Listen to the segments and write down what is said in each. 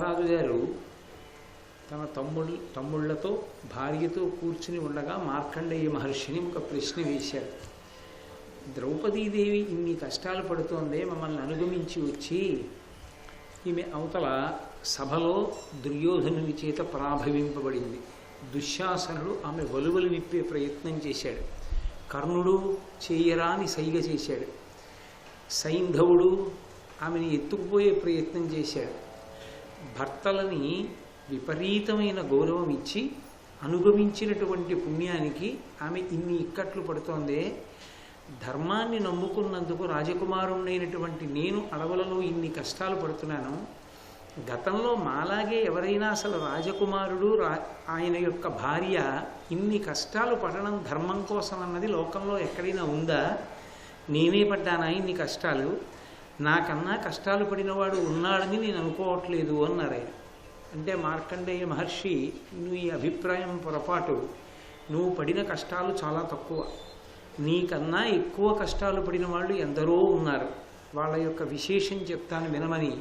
ధర్మరాజు గారు తన తమ్ముళ్లతో భార్యతో కూర్చుని ఉండగా మార్కండేయ మహర్షిని ఒక ప్రశ్న వేశాడు. ద్రౌపదీదేవి ఇన్ని కష్టాలు పడుతోందే, మమ్మల్ని అనుగమించి వచ్చి ఈమె అవతల సభలో దుర్యోధనుని చేత పరాభవింపబడింది. దుశ్శాసనుడు ఆమె వలువలు విప్పే ప్రయత్నం చేశాడు. కర్ణుడు చేయరాని సైగ చేశాడు. సైంధవుడు ఆమెను ఎత్తుకుపోయే ప్రయత్నం చేశాడు. భర్తలని విపరీతమైన గౌరవం ఇచ్చి అనుగమించినటువంటి పుణ్యానికి ఆమె ఇన్ని ఇక్కట్లు పడుతోందే, ధర్మాన్ని నమ్ముకున్నందుకు రాజకుమారుణ్ణైనటువంటి నేను అడవులలో ఇన్ని కష్టాలు పడుతున్నాను. గతంలో మాలాగే ఎవరైనా అసలు రాజకుమారుడు ఆయన యొక్క భార్య ఇన్ని కష్టాలు పడడం ధర్మం కోసం అన్నది లోకంలో ఎక్కడైనా ఉందా? నేనే పడ్డానా ఇన్ని కష్టాలు? నాకన్నా కష్టాలు పడినవాడు ఉన్నాడని నేను అనుకోవట్లేదు అన్నారు ఆయన. అంటే మార్కండేయ మహర్షి, నువ్వు ఈ అభిప్రాయం పొరపాటు, నువ్వు పడిన కష్టాలు చాలా తక్కువ, నీకన్నా ఎక్కువ కష్టాలు పడిన వాళ్ళు ఎందరో ఉన్నారు, వాళ్ళ యొక్క విశేషం చెప్తాను వినమని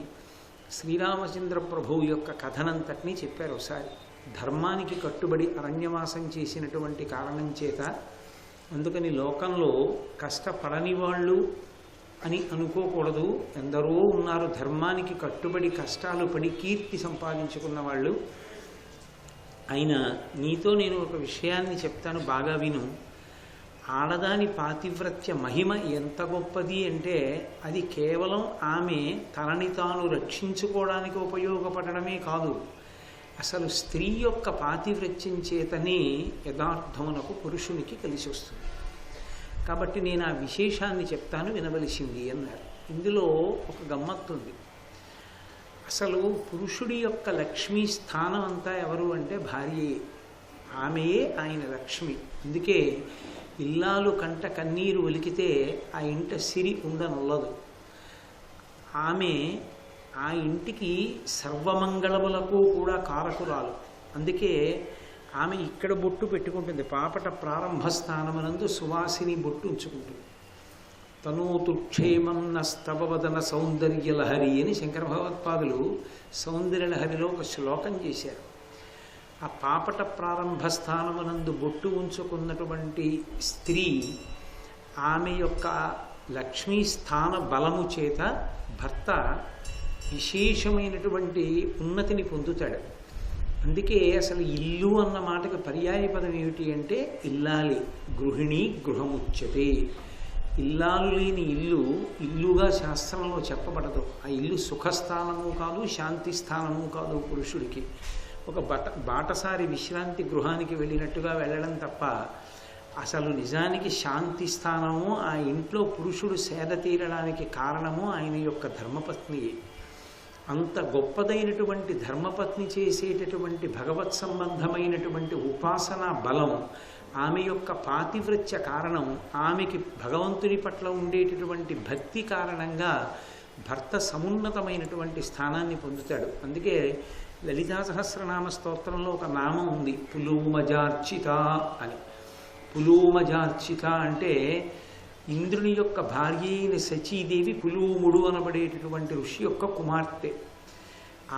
శ్రీరామచంద్ర ప్రభువు యొక్క కథనంతటినీ చెప్పారు. ఒకసారి ధర్మానికి కట్టుబడి అరణ్యవాసం చేసినటువంటి కారణం చేత, అందుకని లోకంలో కష్టపడని వాళ్ళు అని అనుకోకూడదు, ఎందరో ఉన్నారు ధర్మానికి కట్టుబడి కష్టాలు పడి కీర్తి సంపాదించుకున్న వాళ్ళు. అయినా నీతో నేను ఒక విషయాన్ని చెప్తాను, బాగా విను. ఆడదాని పాతివ్రత్య మహిమ ఎంత గొప్పది అంటే, అది కేవలం ఆమె తనని తాను రక్షించుకోవడానికి ఉపయోగపడమే కాదు, అసలు స్త్రీ యొక్క పాతివ్రత్యం చేతనే యథార్థమునకు పురుషునికి కలిసి వస్తుంది. కాబట్టి నేను ఆ విశేషాన్ని చెప్తాను, వినవలసింది అన్నారు. ఇందులో ఒక గమ్మత్తుంది. అసలు పురుషుడి యొక్క లక్ష్మీ స్థానం అంతా ఎవరు అంటే భార్యయే. ఆమెయే ఆయన లక్ష్మి. అందుకే ఇల్లాలు కంట కన్నీరు ఒలికితే ఆ ఇంట సిరి ఉండనుల్లదు. ఆమె ఆ ఇంటికి సర్వమంగళములకు కూడా కారకురాలు. అందుకే ఆమె ఇక్కడ బొట్టు పెట్టుకుంటుంది, పాపట ప్రారంభ స్థానమునందు సువాసిని బొట్టు ఉంచుకుంటుంది. తనూతు క్షేమం నస్తవదన సౌందర్యలహరి అని శంకర భగవత్పాదులు సౌందర్యలహరిలో ఒక శ్లోకం చేశారు. ఆ పాపట ప్రారంభ స్థానమునందు బొట్టు ఉంచుకున్నటువంటి స్త్రీ ఆమె యొక్క లక్ష్మీ స్థాన బలము చేత భర్త విశేషమైనటువంటి ఉన్నతిని పొందుతాడు. అందుకే అసలు ఇల్లు అన్న మాటకి పర్యాయ పదం ఏమిటి అంటే ఇల్లాలి. గృహిణి గృహముచ్యతే. ఇల్లాలు లేని ఇల్లు ఇల్లుగా శాస్త్రంలో చెప్పబడదు. ఆ ఇల్లు సుఖస్థానము కాదు, శాంతి స్థానము కాదు. పురుషుడికి ఒక బాటసారి విశ్రాంతి గృహానికి వెళ్ళినట్టుగా వెళ్ళడం తప్ప అసలు నిజానికి శాంతి స్థానము ఆ ఇంట్లో పురుషుడు సేద తీరడానికి కారణము ఆయన యొక్క ధర్మపత్నియే. అంత గొప్పదైనటువంటి ధర్మపత్ని చేసేటటువంటి భగవత్ సంబంధమైనటువంటి ఉపాసనా బలం, ఆమె యొక్క పాతివ్రత్య కారణం, ఆమెకి భగవంతుని పట్ల ఉండేటటువంటి భక్తి కారణంగా భర్త సమున్నతమైనటువంటి స్థానాన్ని పొందుతాడు. అందుకే లలితా సహస్రనామ స్తోత్రంలో ఒక నామం ఉంది, పులూమజార్చిత అని. పులూమజార్చిత అంటే ఇంద్రుని యొక్క భార్య అయిన శచీదేవి పులూముడు అనబడేటటువంటి ఋషి యొక్క కుమార్తె.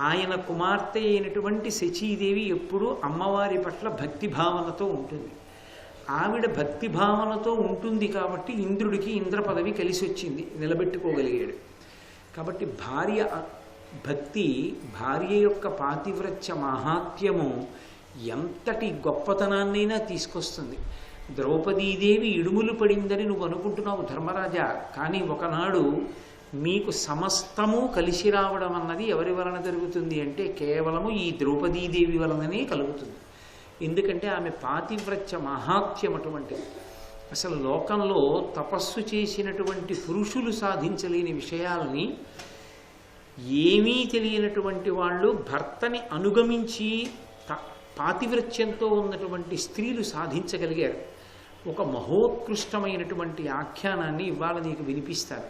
ఆయన కుమార్తె అయినటువంటి శచీదేవి ఎప్పుడూ అమ్మవారి పట్ల భక్తిభావనతో ఉంటుంది. ఆవిడ భక్తిభావనతో ఉంటుంది కాబట్టి ఇంద్రుడికి ఇంద్ర పదవి కలిసి వచ్చింది, నిలబెట్టుకోగలిగాడు. కాబట్టి భార్య భక్తి, భార్య యొక్క పాతివ్రత్య మహాత్మ్యము ఎంతటి గొప్పతనాన్నైనా తీసుకొస్తుంది. ద్రౌపదీదేవి ఇడుములు పడిందని నువ్వు అనుకుంటున్నావు ధర్మరాజా, కానీ ఒకనాడు మీకు సమస్తము కలిసి రావడం అన్నది ఎవరి వలన జరుగుతుంది అంటే కేవలము ఈ ద్రౌపదీదేవి వలననే కలుగుతుంది. ఎందుకంటే ఆమె పాతివ్రత్య మహాత్మ్యం అటువంటిది. అసలు లోకంలో తపస్సు చేసినటువంటి పురుషులు సాధించలేని విషయాలని ఏమీ తెలియనటువంటి వాళ్ళు భర్తని అనుగమించి పాతివ్రత్యంతో ఉన్నటువంటి స్త్రీలు సాధించగలిగారు. ఒక మహోత్కృష్టమైనటువంటి ఆఖ్యానాన్ని ఇవాళ నీకు వినిపిస్తారు,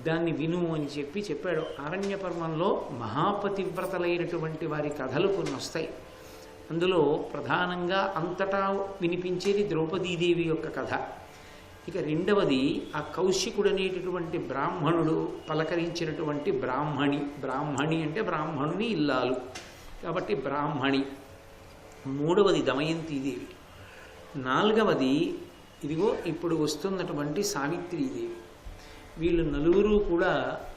దాన్ని విను అని చెప్పాడు. అరణ్య పర్వంలో మహాపతివ్రతలైనటువంటి వారి కథలు కొన్ని వస్తాయి. అందులో ప్రధానంగా అంతటా వినిపించేది ద్రౌపదీదేవి యొక్క కథ. ఇక రెండవది ఆ కౌశికుడు అనేటటువంటి బ్రాహ్మణుడు పలకరించినటువంటి బ్రాహ్మణి అంటే బ్రాహ్మణుని ఇల్లాలు కాబట్టి బ్రాహ్మణి. మూడవది దమయంతీదేవి. నాలుగవది ఇదిగో ఇప్పుడు వస్తున్నటువంటి సావిత్రీదేవి. వీళ్ళు నలుగురు కూడా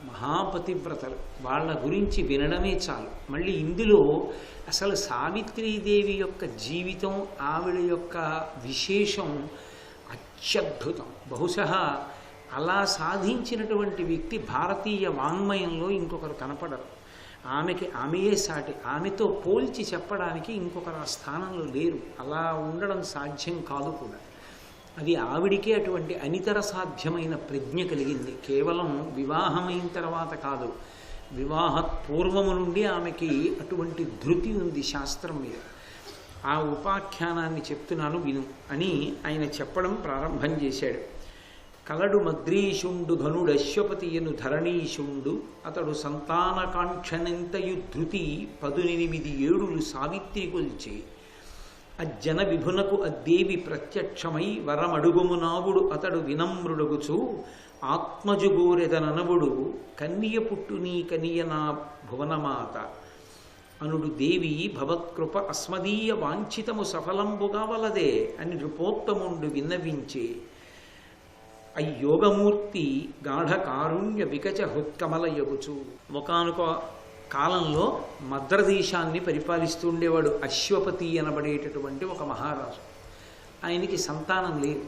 మహాపతివ్రతలు. వాళ్ళ గురించి వినడమే చాలు. మళ్ళీ ఇందులో అసలు సావిత్రీదేవి యొక్క జీవితం, ఆవిడ యొక్క విశేషం అత్యద్భుతం. బహుశः అలా సాధించినటువంటి వ్యక్తి భారతీయ వాంగ్మయంలో ఇంకొకరు కనపడరు. ఆమెయే సాటి. ఆమెతో పోల్చి చెప్పడానికి ఇంకొకరు ఆ స్థానంలో లేరు. అలా ఉండడం సాధ్యం కాదు కూడా. అది ఆవిడికే అటువంటి అనితర సాధ్యమైన ప్రజ్ఞ కలిగింది. కేవలం వివాహమైన తర్వాత కాదు, వివాహ పూర్వము నుండి ఆమెకి అటువంటి ధృతి ఉంది శాస్త్రం మీద. ఆ ఉపాఖ్యానాన్ని చెప్తున్నాను విను అని ఆయన చెప్పడం ప్రారంభం చేశాడు. కలడు మద్రీషుండు ఘనుడు అశ్వపతియను ధరణీషుండు అతడు సంతానకాంక్షనంతయు ధృతి 18 ఏడులు సావిత్రి కొల్చే అజ్జన విభునకు అద్దేవి ప్రత్యక్షమై వరమడుగుమునావుడు అతడు వినమ్రుడగుచు ఆత్మజుగోరెదననవుడు కన్నియ పుట్టు నీ కనియ నా భువనమాత అనుడు దేవి భవత్కృప అస్మదీయ వాంఛితము సఫలంబుగా వలదే అని నృపోత్తముండు విన్నవించే అయ్యోగమూర్తి గాఢ కారుణ్య వికచ హృత్కమలయగుచు. ఒకానొక కాలంలో మద్రదేశాన్ని పరిపాలిస్తూ ఉండేవాడు అశ్వపతి అనబడేటటువంటి ఒక మహారాజు. ఆయనకి సంతానం లేదు.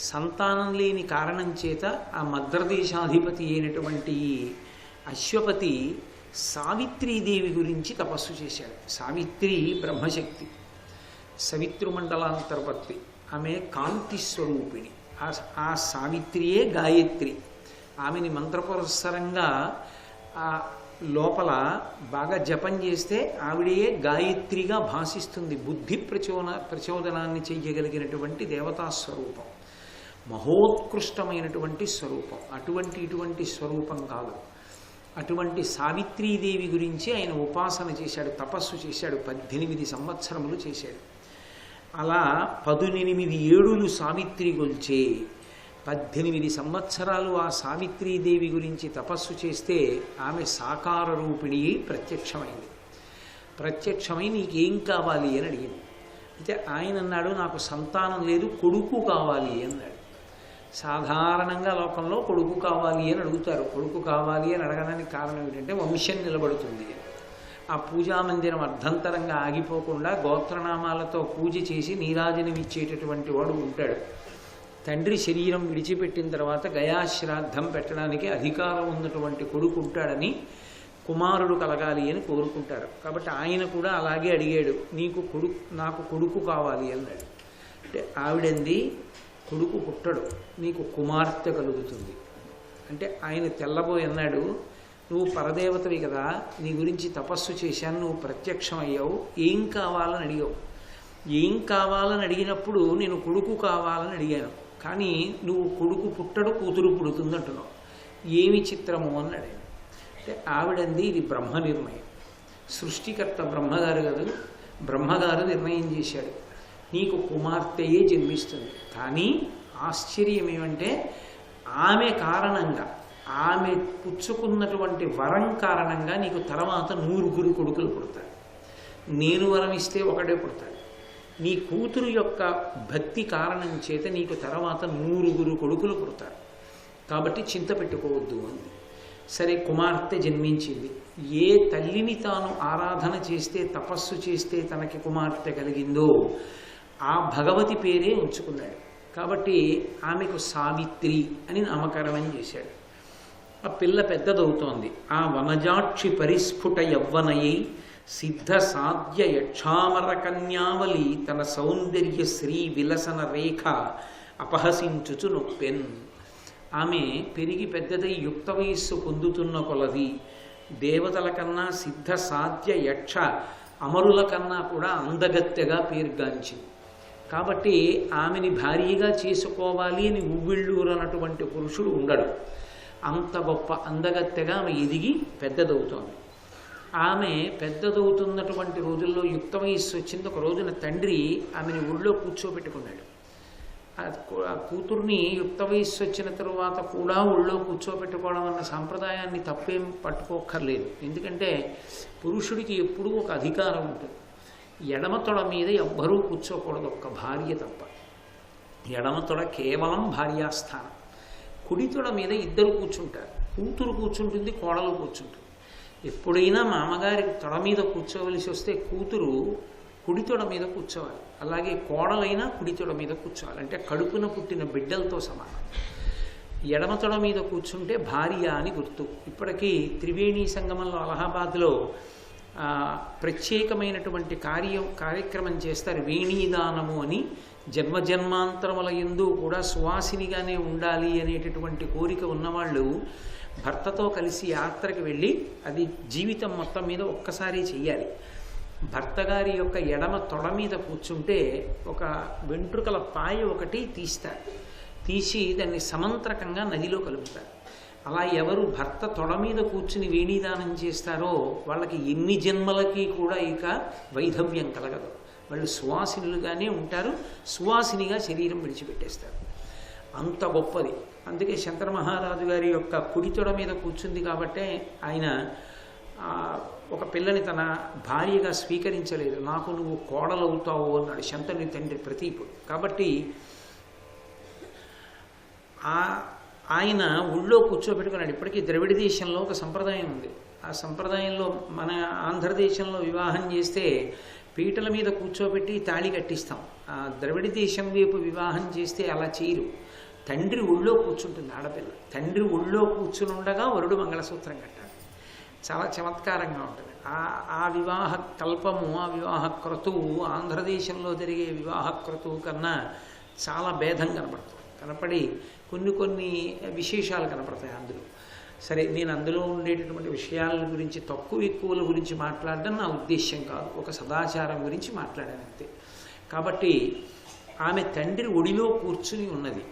సంతానం లేని కారణం చేత ఆ మద్రదేశాధిపతి అయినటువంటి అశ్వపతి సావిత్రీదేవి గురించి తపస్సు చేశాడు. సావిత్రి బ్రహ్మశక్తి, సవితృమండలాంతర్వర్తి. ఆమె కాంతి స్వరూపిణి. ఆ సావిత్రియే గాయత్రి. ఆమెని మంత్రపురస్సరంగా లోపల బాగా జపం చేస్తే ఆవిడయే గాయత్రిగా భాషిస్తుంది. బుద్ధి ప్రచోదనాన్ని చెయ్యగలిగినటువంటి దేవతా స్వరూపం, మహోత్కృష్టమైనటువంటి స్వరూపం. ఇటువంటి స్వరూపం కాదు. అటువంటి సావిత్రీదేవి గురించి ఆయన ఉపాసన చేశాడు, తపస్సు చేశాడు. 18 సంవత్సరములు చేశాడు. అలా 18 ఏడులు సావిత్రి గొల్చే 18 సంవత్సరాలు ఆ సావిత్రీదేవి గురించి తపస్సు చేస్తే ఆమె సాకార రూపిణి ప్రత్యక్షమై నీకేం కావాలి అని అడిగింది. అయితే ఆయన అన్నాడు, నాకు సంతానం లేదు, కొడుకు కావాలి అన్నాడు. సాధారణంగా లోకంలో కొడుకు కావాలి అని అడుగుతారు. కొడుకు కావాలి అని అడగడానికి కారణం ఏంటంటే వంశం నిలబడుతుంది. ఆ పూజామందిరం అర్ధంతరంగా ఆగిపోకుండా గోత్రనామాలతో పూజ చేసి నీరాజనమిచ్చేటటువంటి వాడు ఉంటాడు. తండ్రి శరీరం విడిచిపెట్టిన తర్వాత గయాశ్రాద్ధం పెట్టడానికి అధికారం ఉన్నటువంటి కొడుకు ఉంటాడని, కుమారుడు కలగాలి అని కోరుకుంటారు. కాబట్టి ఆయన కూడా అలాగే అడిగాడు, నాకు కొడుకు కావాలి అన్నాడు. అంటే ఆవిడంది, కొడుకు పుట్టడు, నీకు కుమార్తె కలుగుతుంది. అంటే ఆయన తెల్లబోయి అన్నాడు, నువ్వు పరదేవతవి కదా, నీ గురించి తపస్సు చేశాను, నువ్వు ప్రత్యక్షమయ్యావు, ఏం కావాలని అడిగావు. ఏం కావాలని అడిగినప్పుడు నేను కొడుకు కావాలని అడిగాను, కానీ నువ్వు కొడుకు పుట్టడు, కూతురు పుడుతుంది అంటున్నావు, ఏమి చిత్రము అన్నాడు. అంటే ఆవిడంది, ఇది బ్రహ్మ నిర్ణయం. సృష్టికర్త బ్రహ్మగారు కదా, బ్రహ్మగారు నిర్ణయం చేశాడు, నీకు కుమార్తెయే జన్మిస్తుంది. కానీ ఆశ్చర్యం ఏమంటే ఆమె కారణంగా, ఆమె పుచ్చుకున్నటువంటి వరం కారణంగా నీకు తర్వాత 100 కొడుకులు పుడతారు. నేను వరం ఇస్తే ఒకడే పుడతాడు. నీ కూతురు యొక్క భక్తి కారణం చేత నీకు తర్వాత 100 కొడుకులు పుడతారు. కాబట్టి చింత పెట్టుకోవద్దు అంది. సరే, కుమార్తె జన్మించింది. ఏ తల్లిని తాను ఆరాధన చేస్తే, తపస్సు చేస్తే తనకి కుమార్తె కలిగిందో ఆ భగవతి పేరే ఉంచుకున్నాడు. కాబట్టి ఆమెకు సావిత్రి అని నామకరణం చేశాడు. ఆ పిల్ల పెద్దదవుతోంది. ఆ వనజాక్షి పరిస్ఫుట యవ్వనయై సిద్ధ సాధ్య యక్షామర కన్యావలి తన సౌందర్య శ్రీ విలసన రేఖ అపహసించుచు నొప్పెన్. ఆమె పెరిగి పెద్దదై యుక్త వయస్సు పొందుతున్న కొలది దేవతల కన్నా, సిద్ధ సాధ్య యక్ష అమరుల కన్నా కూడా అందగత్తెగా పేరుగాంచింది. కాబట్టి ఆమెని భార్యగా చేసుకోవాలి అని ఉవ్విళ్ళూరనటువంటి పురుషుడు ఉండడు. అంత గొప్ప అందగత్తెగా ఆమె ఎదిగి పెద్దదవుతోంది. ఆమె పెద్దదవుతున్నటువంటి రోజుల్లో యుక్త వయస్సు వచ్చింది. ఒక రోజున తండ్రి ఆమెని ఊళ్ళో కూర్చోబెట్టుకున్నాడు. ఆ కూతుర్ని యుక్త వయస్సు వచ్చిన తరువాత కూడా ఒళ్ళో కూర్చోబెట్టుకోవడం అన్న సాంప్రదాయాన్ని తప్పేం పట్టుకోక్కర్లేదు. ఎందుకంటే పురుషుడికి ఎప్పుడూ ఒక అధికారం ఉంటుంది. ఎడమ తొడ మీద ఎవ్వరూ కూర్చోకూడదు, ఒక్క భార్య తప్ప. ఎడమ తొడ కేవలం భార్యాస్థానం. కుడి తొడ మీద ఇద్దరు కూర్చుంటారు. కూతురు కూర్చుంటుంది, కోడలు కూర్చుంటుంది. ఎప్పుడైనా మామగారి తొడ మీద కూర్చోవలసి వస్తే కూతురు కుడి తొడ మీద కూర్చోవాలి, అలాగే కోడలైనా కుడి తొడ మీద కూర్చోవాలి. అంటే కడుపున పుట్టిన బిడ్డలతో సమానం. ఎడమ తొడ మీద కూర్చుంటే భార్య అని గుర్తు. ఇప్పటికీ త్రివేణి సంగమంలో అలహాబాద్లో ప్రత్యేకమైనటువంటి కార్యక్రమం చేస్తారు, వేణీదానము అని. జన్మజన్మాంతరముల యందు కూడా సువాసినిగానే ఉండాలి అనేటటువంటి కోరిక ఉన్నవాళ్ళు భర్తతో కలిసి యాత్రకు వెళ్ళి అది జీవితం మొత్తం మీద ఒక్కసారి చెయ్యాలి. భర్త గారి యొక్క ఎడమ తొడ మీద కూర్చుంటే ఒక వెంట్రుకల పాయ ఒకటి తీస్తారు, తీసి దాన్ని సమంత్రకంగా నదిలో కలుపుతారు. అలా ఎవరు భర్త తొడ మీద కూర్చుని వేణీదానం చేస్తారో వాళ్ళకి ఎన్ని జన్మలకి కూడా ఇక వైధవ్యం కలగదు. వాళ్ళు సువాసినులుగానే ఉంటారు, సువాసినిగా శరీరం విడిచిపెట్టేస్తారు. అంత గొప్పది. అందుకే శంకర మహారాజు గారి యొక్క కుడి తొడ మీద కూర్చుంది కాబట్టే ఆయన ఒక పిల్లని తన భార్యగా స్వీకరించలేదు. నాకు నువ్వు కోడలవుతావు అన్నాడు శంతనుని తండ్రి ప్రతీపుడు. కాబట్టి ఆయన ఊళ్ళో కూర్చోబెట్టుకున్నాడు. ఇప్పటికీ ద్రవిడ దేశంలో ఒక సంప్రదాయం ఉంది. ఆ సంప్రదాయంలో మన ఆంధ్రదేశంలో వివాహం చేస్తే పీటల మీద కూర్చోబెట్టి తాళి కట్టిస్తాం. ఆ ద్రవిడ దేశం వైపు వివాహం చేస్తే అలా చేయరు. తండ్రి ఒళ్ళో కూర్చుంటుంది ఆడపిల్ల. తండ్రి ఒళ్ళో కూర్చుని ఉండగా వరుడు మంగళసూత్రం కట్టాలి. చాలా చమత్కారంగా ఉంటుంది. ఆ వివాహ కల్పము, ఆ వివాహ క్రతువు ఆంధ్రదేశంలో జరిగే వివాహ క్రతువు కన్నా చాలా భేదం కనపడి కొన్ని విశేషాలు కనపడతాయి అందులో. సరే, నేను అందులో ఉండేటటువంటి విషయాల గురించి తక్కువ ఎక్కువల గురించి మాట్లాడడం నా ఉద్దేశ్యం కాదు, ఒక సదాచారం గురించి మాట్లాడాను అంతే. కాబట్టి ఆమె తండ్రి ఒడిలో కూర్చుని ఉన్నది.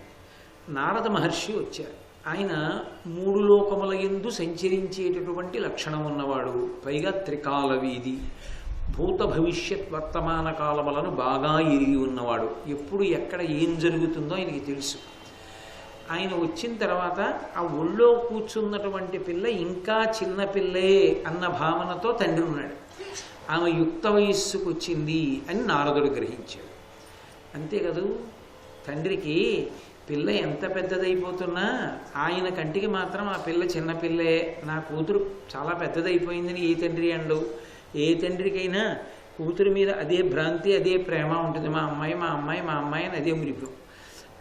నారద మహర్షి వచ్చారు. ఆయన 3 లోకముల యందు సంచరించేటటువంటి లక్షణం ఉన్నవాడు, పైగా త్రికాల వీధి, భూత భవిష్యత్ వర్తమాన కాలములను బాగా ఎరిగి ఉన్నవాడు. ఎప్పుడు ఎక్కడ ఏం జరుగుతుందో ఆయనకి తెలుసు. ఆయన వచ్చిన తర్వాత ఆ ఒళ్ళో కూర్చున్నటువంటి పిల్ల ఇంకా చిన్నపిల్లే అన్న భావనతో తండ్రి ఉన్నాడు. ఆమె యుక్త వయస్సుకు వచ్చింది అని నారదుడు గ్రహించాడు. అంతే కదూ, తండ్రికి పిల్ల ఎంత పెద్దదైపోతున్నా ఆయన కంటికి మాత్రం ఆ పిల్ల చిన్నపిల్లే. నా కూతురు చాలా పెద్దదైపోయిందని ఏ తండ్రి అండు. ఏ తండ్రికైనా కూతురు మీద అదే భ్రాంతి, అదే ప్రేమ ఉంటుంది. మా అమ్మాయి మా అమ్మాయి మా అమ్మాయి అని అదే మురిపు.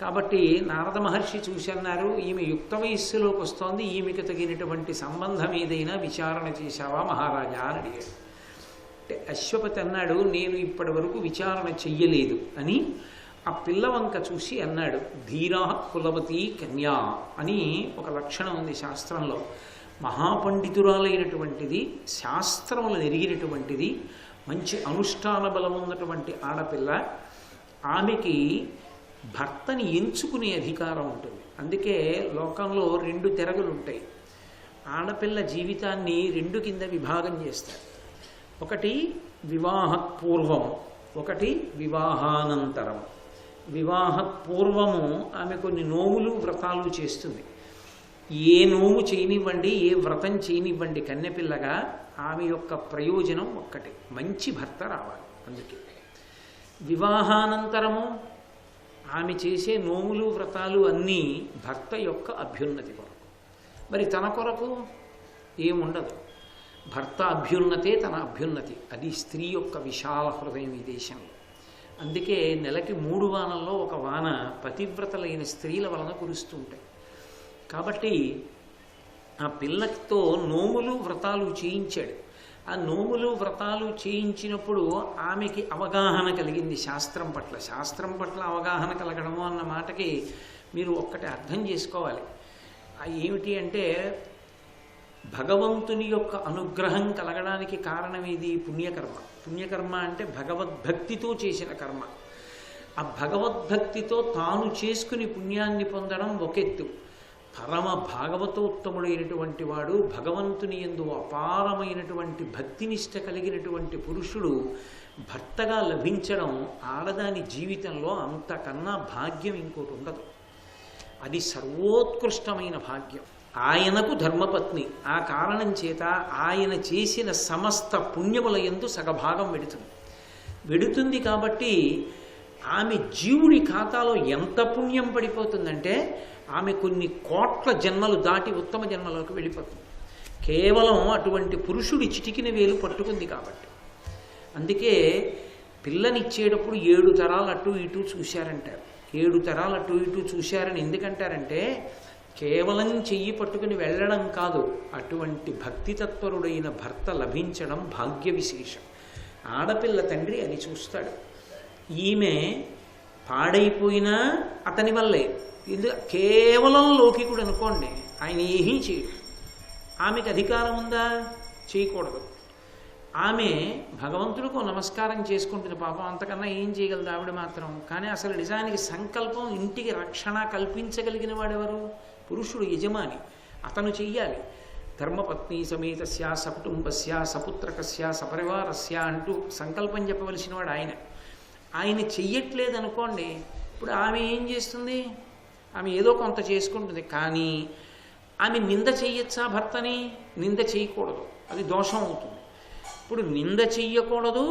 కాబట్టి నారద మహర్షి చూసి అన్నారు, ఈమె యుక్త వయస్సులోకి వస్తోంది, ఈమెకు తగినటువంటి సంబంధం ఏదైనా విచారణ చేశావా మహారాజా అని అడిగాడు. అంటే అశ్వపతి అన్నాడు, నేను ఇప్పటి వరకు విచారణ చెయ్యలేదు అని. ఆ పిల్లవంక చూసి అన్నాడు, ధీరా కులవతి కన్యా అని ఒక లక్షణం ఉంది శాస్త్రంలో. మహాపండితురాలైనటువంటిది, శాస్త్రములను ఎరిగినటువంటిది, మంచి అనుష్ఠాన బలం ఉన్నటువంటి ఆడపిల్ల. ఆమెకి భర్తని ఎంచుకునే అధికారం ఉంటుంది. అందుకే లోకంలో 2 తెరగులు ఉంటాయి. ఆడపిల్ల జీవితాన్ని 2 కింద విభాగం చేస్తారు. ఒకటి వివాహపూర్వము, ఒకటి వివాహానంతరం. వివాహపూర్వము ఆమె కొన్ని నోములు వ్రతాలు చేస్తుంది. ఏ నోము చేయనివ్వండి, ఏ వ్రతం చేయనివ్వండి, కన్నెపిల్లగా ఆమె యొక్క ప్రయోజనం ఒక్కటే, మంచి భర్త రావాలి. అందుకే వివాహానంతరము ఆమె చేసే నోములు వ్రతాలు అన్నీ భర్త యొక్క అభ్యున్నతి కొరకు. మరి తన కొరకు ఏముండదు. భర్త అభ్యున్నతే తన అభ్యున్నతి. అది స్త్రీ యొక్క విశాల హృదయం ఈ దేశంలో. అందుకే నెలకి 3 వానల్లో ఒక వాన పతివ్రతలైన స్త్రీల వలన కురుస్తుంటాయి. కాబట్టి ఆ పిల్లతో నోములు వ్రతాలు చేయించాడు. ఆ నోములు వ్రతాలు చేయించినప్పుడు ఆమెకి అవగాహన కలిగింది శాస్త్రం పట్ల. శాస్త్రం పట్ల అవగాహన కలగడము అన్న మాటకి మీరు ఒక్కటి అర్థం చేసుకోవాలి. ఏమిటి అంటే, భగవంతుని యొక్క అనుగ్రహం కలగడానికి కారణం ఏది? పుణ్యకర్మ. పుణ్యకర్మ అంటే భగవద్భక్తితో చేసిన కర్మ. ఆ భగవద్భక్తితో తాను చేసుకుని పుణ్యాన్ని పొందడం ఒకెత్తు. పరమ భాగవతోత్తముడైనటువంటి వాడు, భగవంతుని యందు అపారమైనటువంటి భక్తినిష్ట కలిగినటువంటి పురుషుడు భర్తగా లభించడం ఆడదాని జీవితంలో అంతకన్నా భాగ్యం ఇంకోటి ఉండదు. అది సర్వోత్కృష్టమైన భాగ్యం. ఆయనకు ధర్మపత్ని, ఆ కారణం చేత ఆయన చేసిన సమస్త పుణ్యముల యందు సగభాగం వెడుతుంది కాబట్టి ఆమె జీవుడి ఖాతాలో ఎంత పుణ్యం పడిపోతుందంటే ఆమె కొన్ని కోట్ల జన్మలు దాటి ఉత్తమ జన్మలోకి వెళ్ళిపోతుంది. కేవలం అటువంటి పురుషుడి చిటికిన వేలు పట్టుకుంది కాబట్టి. అందుకే పిల్లనిచ్చేటప్పుడు 7 తరాలు అటు ఇటు చూశారంటారు. 7 తరాలు అటు ఇటు చూశారని ఎందుకంటారంటే కేవలం చెయ్యి పట్టుకుని వెళ్ళడం కాదు, అటువంటి భక్తి తత్పరుడైన భర్త లభించడం భాగ్య విశేషం. ఆడపిల్ల తండ్రి అని చూస్తాడు. ఈమె పాడైపోయినా అతని వల్లే. కేవలం లౌకికుడు అనుకోండి, ఆయన ఏమీ చేయడు. ఆమెకు అధికారం ఉందా? చేయకూడదు. ఆమె భగవంతుడికి నమస్కారం చేసుకుంటుంది, పాపం అంతకన్నా ఏం చేయగలదు ఆవిడ మాత్రం. కానీ అసలు నిజానికి సంకల్పం, ఇంటికి రక్షణ కల్పించగలిగిన వాడెవరు? పురుషుడు, యజమాని. అతను చెయ్యాలి. ధర్మపత్ని సమేతస్య సకుటుంబస్య సపుత్రకస్య సపరివారస్య అంటూ సంకల్పం చెప్పవలసిన వాడు ఆయన. ఆయన చెయ్యట్లేదనుకోండి, ఇప్పుడు ఆమె ఏం చేస్తుంది? ఆమె ఏదో కొంత చేసుకుంటుంది. కానీ ఆమె నింద చెయ్యొచ్చా భర్తని? నింద చేయకూడదు, అది దోషం అవుతుంది. ఇప్పుడు నింద చెయ్యకూడదు,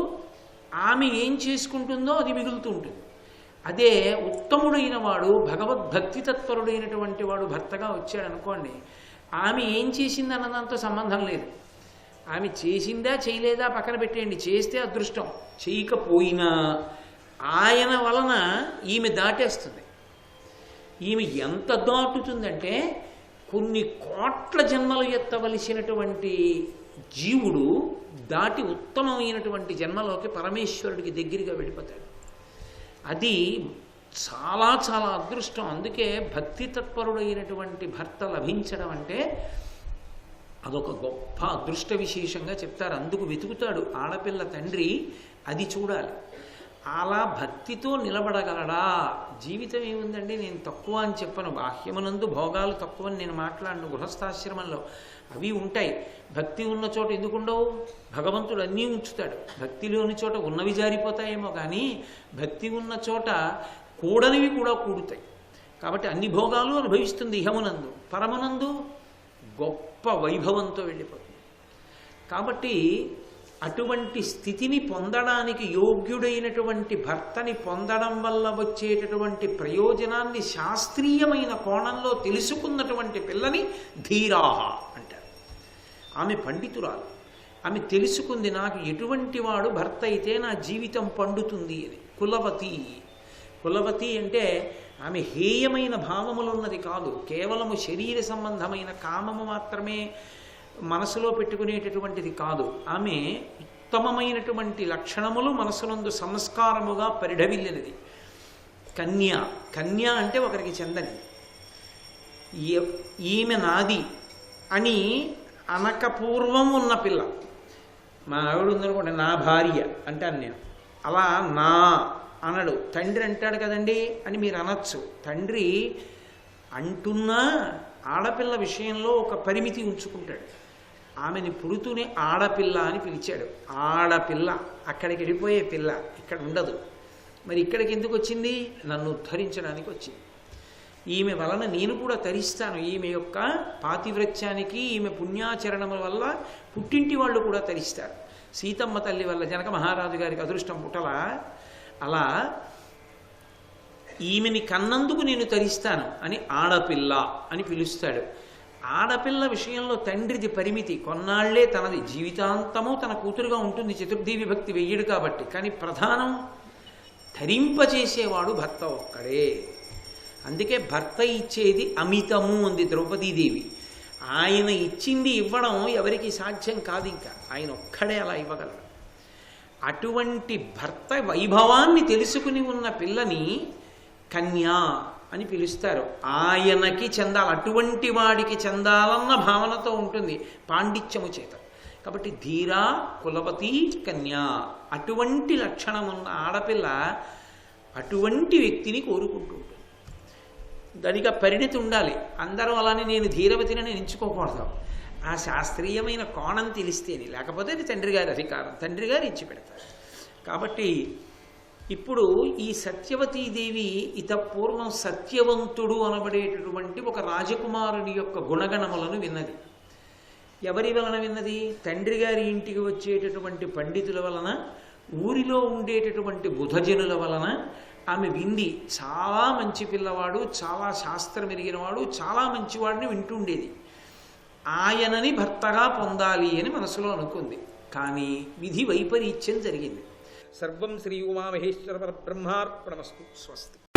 ఆమె ఏం చేసుకుంటుందో అది మిగులుతూ ఉంటుంది. అదే ఉత్తముడైన వాడు, భగవద్భక్తి తత్పరుడైనటువంటి వాడు భర్తగా వచ్చాడనుకోండి, ఆమె ఏం చేసింది అన్నదాంతో సంబంధం లేదు. ఆమె చేసిందా చేయలేదా పక్కన పెట్టేయండి, చేస్తే అదృష్టం, చేయకపోయినా ఆయన వలన ఈమె దాటేస్తుంది. ఈమె ఎంత దాటుతుందంటే కొన్ని కోట్ల జన్మలు ఎత్తవలసినటువంటి జీవుడు దాటి ఉత్తమమైనటువంటి జన్మలోకి పరమేశ్వరుడికి దగ్గరగా వెళ్ళిపోతాడు. అది చాలా చాలా అదృష్టం. అందుకే భక్తి తత్పరుడైనటువంటి భర్త లభించడం అంటే అదొక గొప్ప అదృష్ట విశేషంగా చెప్తారు. అందుకు వెతుకుతాడు ఆడపిల్ల తండ్రి, అది చూడాలి. అలా భక్తితో నిలబడగలడా? జీవితం ఏముందండి, నేను తక్కువ అని చెప్పను. బాహ్యమునందు భోగాలు తక్కువని నేను మాట్లాడను. గృహస్థాశ్రమంలో అవి ఉంటాయి. భక్తి ఉన్న చోట ఎందుకుండవు? భగవంతుడు అన్నీ ఉంచుతాడు. భక్తి లేని చోట ఉన్నవి జారిపోతాయేమో, కానీ భక్తి ఉన్న చోట కూడనివి కూడా కూడుతాయి. కాబట్టి అన్ని భోగాలు అనుభవిస్తుంది ఇహమునందు. పరమనందు గొప్ప వైభవంతో వెళ్ళిపోతుంది. కాబట్టి అటువంటి స్థితిని పొందడానికి యోగ్యుడైనటువంటి భర్తని పొందడం వల్ల వచ్చేటటువంటి ప్రయోజనాన్ని శాస్త్రీయమైన కోణంలో తెలుసుకున్నటువంటి పిల్లని ధీరాహ అంటారు. ఆమె పండితురాలు. ఆమె తెలుసుకుంది, నాకు ఎటువంటి వాడు భర్త అయితే నా జీవితం పండుతుంది అని. కులవతి. కులవతి అంటే ఆమె హేయమైన భావములు ఉన్నది కాదు, కేవలము శరీర సంబంధమైన కామము మాత్రమే మనసులో పెట్టుకునేటటువంటిది కాదు. ఆమె ఉత్తమమైనటువంటి లక్షణములు మనసునందు సంస్కారముగా పరిఢవిల్లినది. కన్య. కన్య అంటే ఒకరికి చెందని. ఈమె నాది అని అనకపూర్వం ఉన్న పిల్ల. మా ఆవిడ ఉందనుకోండి, నా భార్య అంటాను నేను. అలా నా అనడు. తండ్రి అంటాడు కదండి అని మీరు అనొచ్చు. తండ్రి అంటున్నా ఆడపిల్ల విషయంలో ఒక పరిమితి ఉంచుకుంటాడు. ఆమెని పుడుతూనే ఆడపిల్ల అని పిలిచాడు. ఆడపిల్ల, అక్కడికి వెళ్ళిపోయే పిల్ల, ఇక్కడ ఉండదు. మరి ఇక్కడికి ఎందుకు వచ్చింది? నన్ను ఉద్ధరించడానికి వచ్చింది. ఈమె వలన నేను కూడా తరిస్తాను. ఈమె యొక్క పాతివ్రత్యానికి, ఈమె పుణ్యాచరణముల వల్ల పుట్టింటి వాళ్ళు కూడా తరిస్తారు. సీతమ్మ తల్లి వల్ల జనక మహారాజు గారికి అదృష్టం పుట్టలా, అలా ఈమెని కన్నందుకు నేను తరిస్తాను అని ఆడపిల్ల అని పిలుస్తాడు. ఆడపిల్ల విషయంలో తండ్రిది పరిమితి, కొన్నాళ్లే తనది, జీవితాంతము తన కూతురుగా ఉంటుంది. చతుర్థి విభక్తి వెయ్యడు కాబట్టి. కానీ ప్రధానం ధరింపచేసేవాడు భర్త ఒక్కడే. అందుకే భర్త ఇచ్చేది అమితము అంది ద్రౌపదీదేవి. ఆయన ఇచ్చింది ఇవ్వడం ఎవరికి సాధ్యం కాదు, ఇంకా ఆయన ఒక్కడే అలా ఇవ్వగలరు. అటువంటి భర్త వైభవాన్ని తెలుసుకుని ఉన్న పిల్లని కన్యా అని పిలుస్తారు. ఆయనకి చెందాలి, అటువంటి వాడికి చెందాలన్న భావనతో ఉంటుంది పాండిత్యము చేత. కాబట్టి ధీరా, కులవతి, కన్యా, అటువంటి లక్షణం ఉన్న ఆడపిల్ల అటువంటి వ్యక్తిని కోరుకుంటూ ఉంటుంది. దానికి పరిణతి ఉండాలి. అందరూ అలానే నేను ధీరవతిని నేను ఎంచుకోకూడదు. ఆ శాస్త్రీయమైన కోణం తెలిస్తేనే, లేకపోతే అది తండ్రి గారి అధికారం, తండ్రి గారు ఇచ్చి పెడతారు. కాబట్టి ఇప్పుడు ఈ సత్యవతీదేవి పూర్వం సత్యవంతుడు అనబడేటటువంటి ఒక రాజకుమారుని యొక్క గుణగణములను విన్నది. ఎవరి వలన విన్నది? తండ్రి గారి ఇంటికి వచ్చేటటువంటి పండితుల వలన, ఊరిలో ఉండేటటువంటి బుధజనుల వలన ఆమె వింది. చాలా మంచి పిల్లవాడు, చాలా శాస్త్రం ఎరిగినవాడు, చాలా మంచివాడిని వింటుండేది. ఆయనని భర్తగా పొందాలి అని మనసులో అనుకుంది. కానీ విధి వైపరీత్యం జరిగింది. సర్వం శ్రీ ఉమామహేశ్వర పరబ్రహ్మార్పణమస్తు. స్వస్తి.